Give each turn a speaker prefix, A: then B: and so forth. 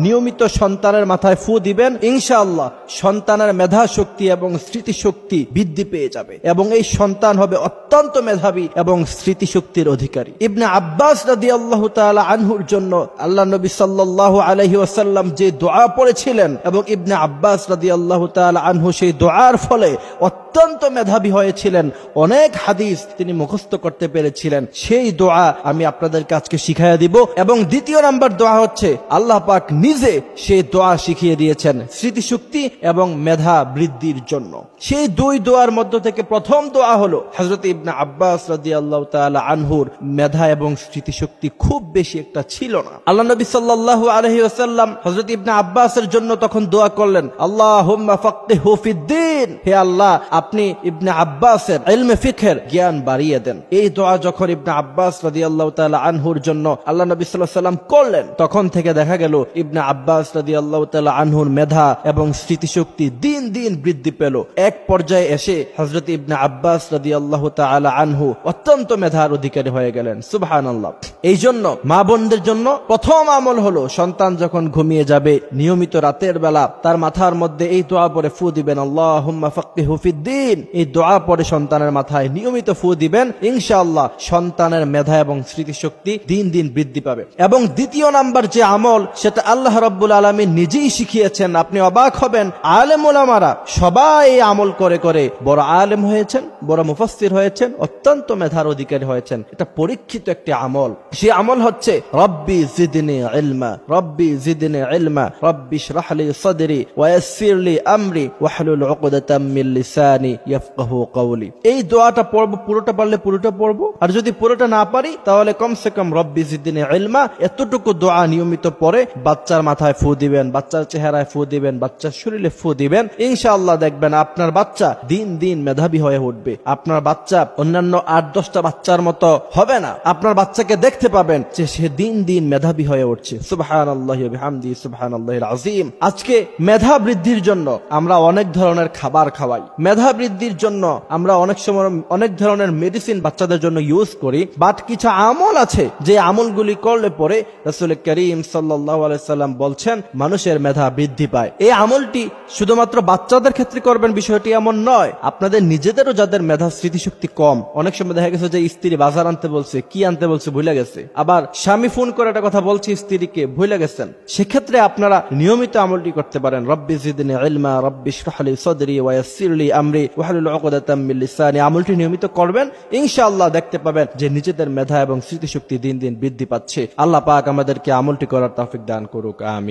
A: নিয়মিত সন্তানের মাথায় ফু দিবেন, ইনশাআল্লাহ সন্তানের মেধা শক্তি এবং স্মৃতিশক্তি বৃদ্ধি পেয়ে যাবে এবং এই সন্তান হবে অত্যন্ত মেধাবী এবং স্মৃতিশক্তির অধিকারী। ইবনে আব্বাস রাদিয়াল্লাহু তাআলা আনহুর জন্য আল্লাহ নবী সাল্লাল্লাহু আলাইহি ওয়াসাল্লাম যে দোয়া পড়েছিলেন এবং ইবনে আব্বাস রাদিয়াল্লাহু তাআলা আনহু সেই দোয়ার ফলে অত্যন্ত মেধাবী হয়েছিলেন, অনেক হাদিস তিনি মুখস্থ করতে পেরেছিলেন। সেই দোয়া আমি আপনাদেরকে আজকে শিখাইয়া দিব। এবং দ্বিতীয় নাম্বার দোয়া হচ্ছে আল্লাহ পাক নিজে সেই দোয়া শিখিয়ে দিয়েছেন স্মৃতিশক্তি এবং মেধা বৃদ্ধির জন্য। সেই দুই দোয়ার মধ্য থেকে প্রথম দোয়া হলো হযরত ইবনে আব্বাস রাদিয়াল্লাহু তাআলা আনহুর মেধা এবং স্মৃতিশক্তি খুব বেশি একটা ছিল না। আল্লাহ নবী সাল্লাল্লাহু আলাইহি ওয়াসাল্লাম হযরত ইবনে আব্বাসের জন্য তখন দোয়া করলেন, আল্লাহুম্মা ফাক্কিহু ফিদ্দীন, হে আল্লাহ আপনি ইবনে আব্বাসের ইলমে ফিকহের জ্ঞান বাড়িয়ে দেন। এই দোয়া যখন ইবনে আব্বাস রাদিয়াল্লাহু তাআলা আনহুর জন্য আল্লাহ নবী সাল্লাল্লাহু আলাইহি ওয়াসাল্লাম করলেন, তখন থেকে দেখা গেল ইবনে আব্বাস রাদিয়াল্লাহু তাআলা আনহুর মেধা এবং স্মৃতিশক্তি দিন দিন বৃদ্ধি পেল। এক পর্যায়ে এসে হযরত ইবনে আব্বাস রাদিয়াল্লাহু তাআলা আনহু অত্যন্ত মেধার অধিকারী হয়ে গেলেন। সুবহানাল্লাহ। এই জন্য মা বোনদের জন্য প্রথম আমল হলো সন্তান যখন ঘুমিয়ে যাবে নিয়মিত রাতের বেলা তার মাথার মধ্যে এই দোয়া পড়ে ফু দিবেন, আল্লাহুম্মা ফাক্কিহু ফিদ্দীন। এই দোয়া পড়ে সন্তানের মাথায় নিয়মিত ফু দিবেন, ইনশাআল্লাহ সন্তানের মেধা এবং স্মৃতিশক্তি দিন দিন বৃদ্ধি পাবে। এবং দ্বিতীয় নাম্বার যে আমল সেটা আল্লাহ রাব্বুল আলামিন নিজেই শিখিয়েছেন, আপনি অবাক হবেন আলেম ওলামারা সবাই এই আমল করে করে বড় আলেম হয়েছেন, বড় মুফাসসির হয়েছেন, অত্যন্ত মেধার অধিকারী হয়েছেন। এটা পরীক্ষিত একটি আমল। সেই আমল হচ্ছে রব্বি জিদনি ইলমা, রব্বি জিদনি ইলমা, রব্বি ইশরাহ লি সাদরি ওয়া ইয়াসসির লি আমরি ওয়াহলুল উকদাতাম মিন লিসানি ইয়াফকাহু কওলি। এই দোয়াটা পড়ব, পুরোটা পারলে পুরোটা পড়ব, আর যদি পুরোটা না পারি তাহলে কমসে কম রব্বি জিদনি ইলমা এতটুকু দোয়া নিয়মিত পড়ে বাচ্চার মাথায় ফু দিবেন, বাচ্চার চেহারায় ফু দিবেন, বাচ্চার শরীরে ফু দিবেন, ইনশাআল্লাহ দেখবেন আপনার বাচ্চা দিন দিন মেধাবী হয়ে উঠবে। আপনার বাচ্চা অন্যান্য 8-10টা বাচ্চার মতো হবে না। আপনার বাচ্চাকে দেখতে পাবেন যে সে দিন দিন মেধাবী হয়ে উঠছে। সুবহানাল্লাহি ওয়া বিহামদিহি সুবহানাল্লাহিল আযীম। আজকে মেধা বৃদ্ধির জন্য আমরা অনেক ধরনের খাবার খাওয়াই, মেধা বৃদ্ধির জন্য আমরা অনেক সময় অনেক ধরনের মেডিসিন বাচ্চাদের জন্য ইউজ করি, বাট কিছু আমল আছে যে আমলগুলি করলে পরে রাসূল করিম সাল্লাল্লাহু আলাইহি সাল্লাম বলছেন মানুষের মেধা বৃদ্ধি পায়। এই আমলটি শুধুমাত্র বাচ্চাদের ক্ষেত্রে করবেন বিষয়টি এমন নয়, আপনাদের নিজেদেরও যাদের মেধা স্মৃতিশক্তি কম, অনেক সময় দেখা গেছে যে স্ত্রী বাজার আনতে বলছে, কি আনতে বলছে ভুলে গেছে, আবার স্বামী ফোন করে একটা কথা বলছে স্ত্রীকে ভুলে গেছেন, সেক্ষেত্রে আপনারা নিয়মিত আমলটি করতে পারেন। রব্বি জিদনি ইলমা, রব্বি ইশরাহ লি সাদরি ওয়া ইয়াসসির লি আমরি ওয়াহলুল উকদাতাম মিন লিসানি। আমলটি নিয়মিত করবেন, ইনশাআল্লাহ দেখতে পাবেন যে নিজেদের মেধা এবং স্মৃতিশক্তি দিন দিন বৃদ্ধি পাচ্ছে। আল্লাহ পাক আমাদেরকে আমলটি করার তৌফিক দান করুক, আমিন।